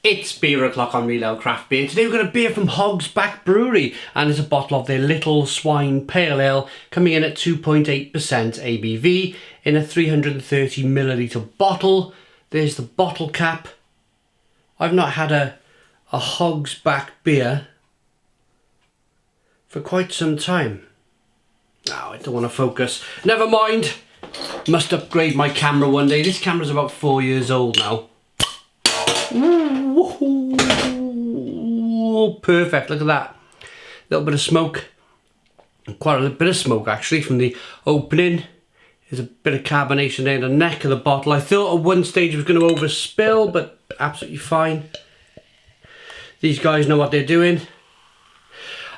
It's beer o'clock on Real Ale Craft Beer. Today we've got a beer from Hogs Back Brewery, and it's a bottle of their Little Swine Pale Ale coming in at 2.8% ABV in a 330ml bottle. There's the bottle cap. I've not had a Hogs Back beer for quite some time. Oh, I don't want to focus. Never mind. Must upgrade my camera one day. This camera's about 4 years old now. Ooh, perfect, look at that. Little bit of smoke. Quite a bit of smoke actually from the opening. There's a bit of carbonation there in the neck of the bottle. I thought at one stage it was going to overspill, but absolutely fine. These guys know what they're doing.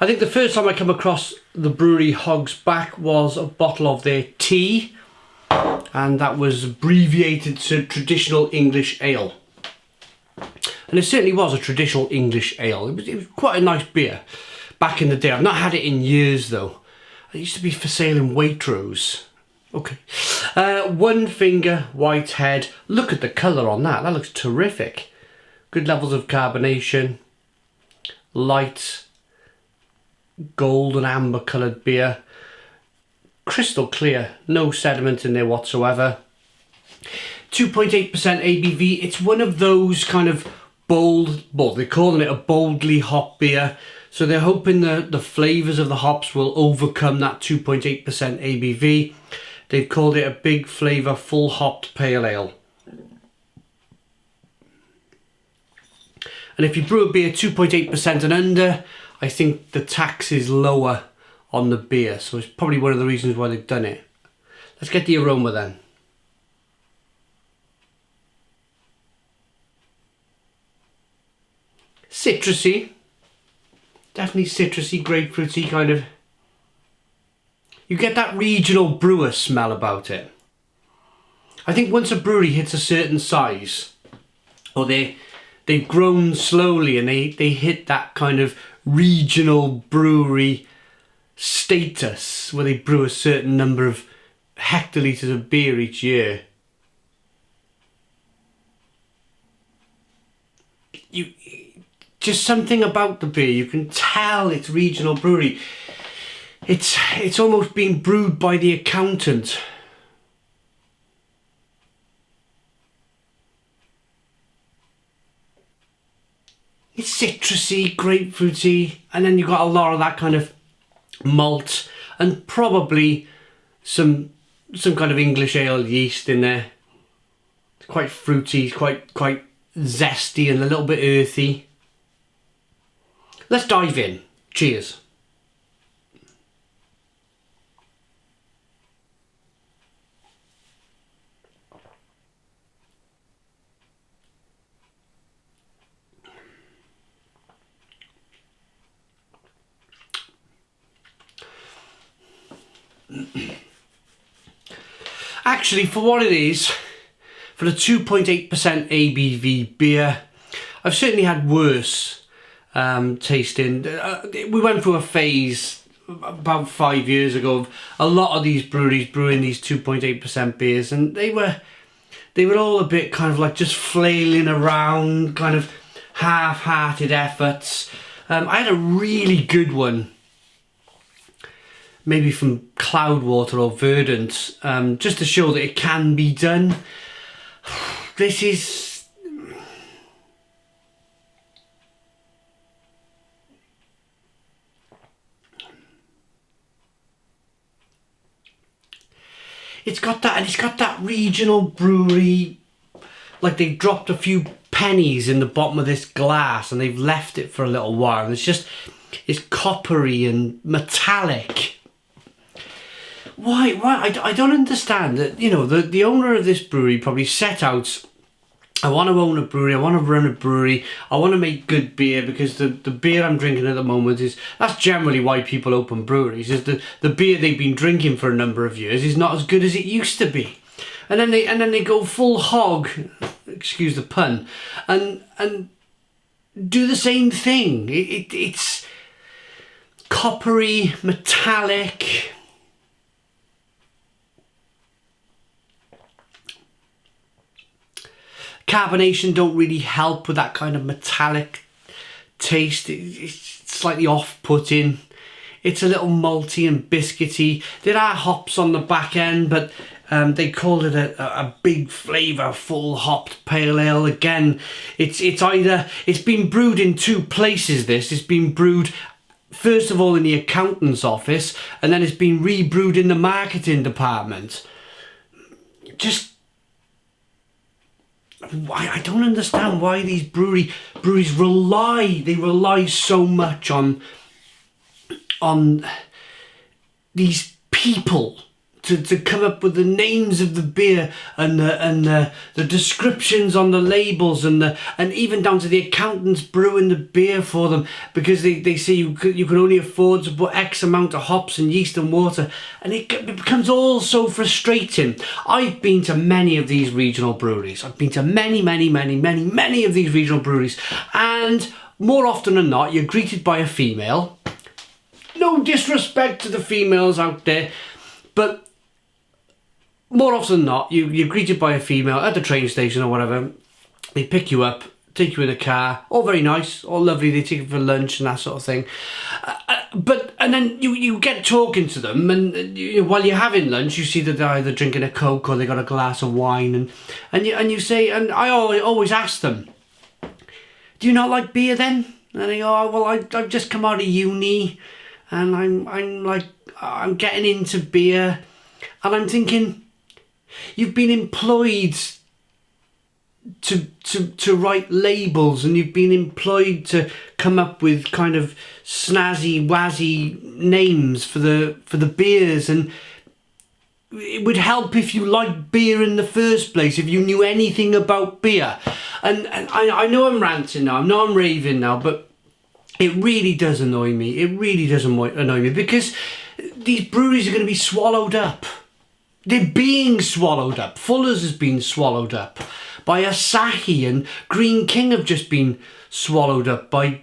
I think the first time I come across the brewery Hogs Back was a bottle of their tea, and that was abbreviated to Traditional English Ale. And it certainly was a traditional English ale. It was quite a nice beer back in the day. I've not had it in years though. It used to be for sale in Waitrose. Okay. One finger, white head. Look at the colour on that. That looks terrific. Good levels of carbonation. Light gold and amber coloured beer. Crystal clear. No sediment in there whatsoever. 2.8% ABV. It's one of those kind of bold, well, they're calling it a boldly hop beer. So they're hoping the flavours of the hops will overcome that 2.8% ABV. They've called it a big flavour, full hopped pale ale. And if you brew a beer 2.8% and under, I think the tax is lower on the beer. So it's probably one of the reasons why they've done it. Let's get the aroma then. Citrusy, definitely citrusy, grapefruity kind of. You get that regional brewer smell about it. I think once a brewery hits a certain size, or they've grown slowly and they hit that kind of regional brewery status where they brew a certain number of hectolitres of beer each year. Just something about the beer, you can tell it's regional brewery. It's almost being brewed by the accountant. It's citrusy, grapefruity, and then you've got a lot of that kind of malt and probably some kind of English ale yeast in there. It's quite fruity, quite zesty and a little bit earthy. Let's dive in. Cheers. Actually, for what it is, for the 2.8% ABV beer, I've certainly had worse tasting. We went through a phase about 5 years ago of a lot of these breweries brewing these 2.8% beers, and they were all a bit kind of like just flailing around, kind of half-hearted efforts. I had a really good one, maybe from Cloudwater or Verdant, just to show that it can be done. This is... It's got that regional brewery, like they dropped a few pennies in the bottom of this glass and they've left it for a little while. And it's coppery and metallic. Why? I don't understand that. You know, the owner of this brewery probably set out, I want to own a brewery, I want to run a brewery, I want to make good beer, because the beer I'm drinking at the moment that's generally why people open breweries, is the beer they've been drinking for a number of years is not as good as it used to be. And then they go full hog, excuse the pun, and do the same thing. It's coppery, metallic. carbonation don't really help with that kind of metallic taste. It's slightly off-putting. It's a little malty and biscuity. There are hops on the back end, but they call it a big flavour, full hopped pale ale. Again, it's been brewed in two places. It's been brewed first of all in the accountant's office, and then it's been rebrewed in the marketing department. I don't understand why these breweries rely so much on these people to come up with the names of the beer and the descriptions on the labels and even down to the accountants brewing the beer for them, because they say you can only afford to put X amount of hops and yeast and water, and it becomes all so frustrating. I've been to many of these regional breweries. I've been to many of these regional breweries, and more often than not you're greeted by a female. No disrespect to the females out there, but more often than not, you're greeted by a female at the train station or whatever. They pick you up, take you in a car, all very nice, all lovely. They take you for lunch and that sort of thing. And then you get talking to them, and while you're having lunch, you see that they're either drinking a Coke or they got a glass of wine, and you say, and I always ask them, do you not like beer then? And they go, oh, well, I've just come out of uni, and I'm getting into beer, and I'm thinking, you've been employed to write labels, and you've been employed to come up with kind of snazzy wazzy names for the beers, and it would help if you liked beer in the first place, if you knew anything about beer. And I know I'm ranting now, I know I'm raving now, but it really does annoy me. It really does annoy me, because these breweries are going to be swallowed up. They're being swallowed up. Fuller's has been swallowed up by Asahi, and Green King have just been swallowed up by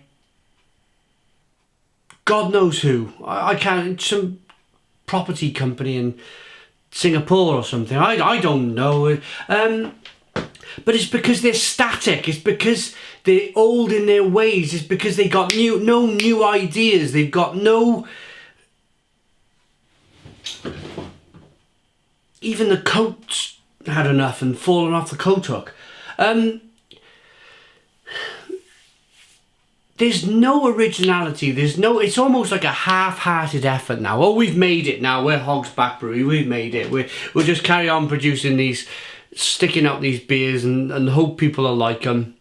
God knows who. I can't, some property company in Singapore or something. I don't know. But it's because they're static. It's because they're old in their ways. It's because they got no new ideas. They've got no... Even the coats had enough and fallen off the coat hook. There's no originality. It's almost like a half-hearted effort now. Oh, we've made it now. We're Hogs Back Brewery. We've made it. We'll just carry on producing these, sticking out these beers and hope people will like them.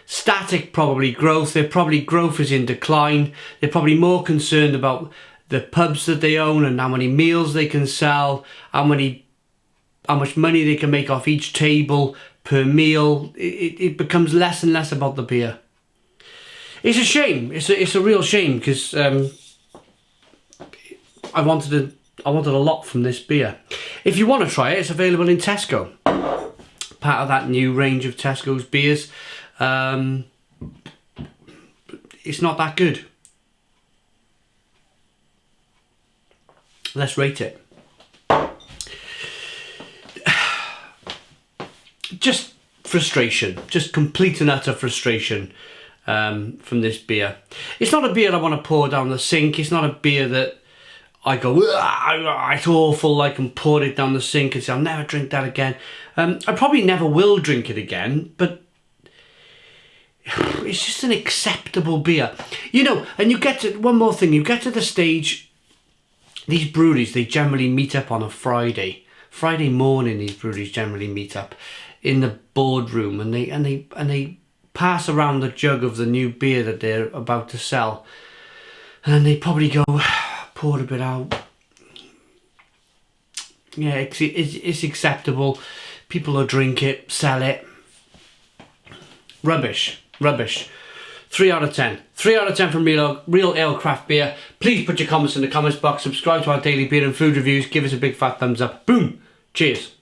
Static probably growth. Growth is in decline. They're probably more concerned about the pubs that they own and how many meals they can sell, how much money they can make off each table per meal. It becomes less and less about the beer. It's a shame. It's a real shame, because I wanted a lot from this beer. If you want to try it, it's available in Tesco. Part of that new range of Tesco's beers. It's not that good. Let's rate it. Just frustration. Just complete and utter frustration from this beer. It's not a beer I want to pour down the sink. It's not a beer that I go, it's awful, I can pour it down the sink and say, I'll never drink that again. I probably never will drink it again, but it's just an acceptable beer. And you get to, one more thing, you get to the stage... These breweries, they generally meet up on a Friday morning. These breweries generally meet up in the boardroom, and they pass around the jug of the new beer that they're about to sell, and they probably go, pour a bit out. Yeah, it's acceptable. People will drink it, sell it. Rubbish. 3 out of 10. 3 out of 10 from Real Ale Craft Beer. Please put your comments in the comments box. Subscribe to our daily beer and food reviews. Give us a big fat thumbs up. Boom. Cheers.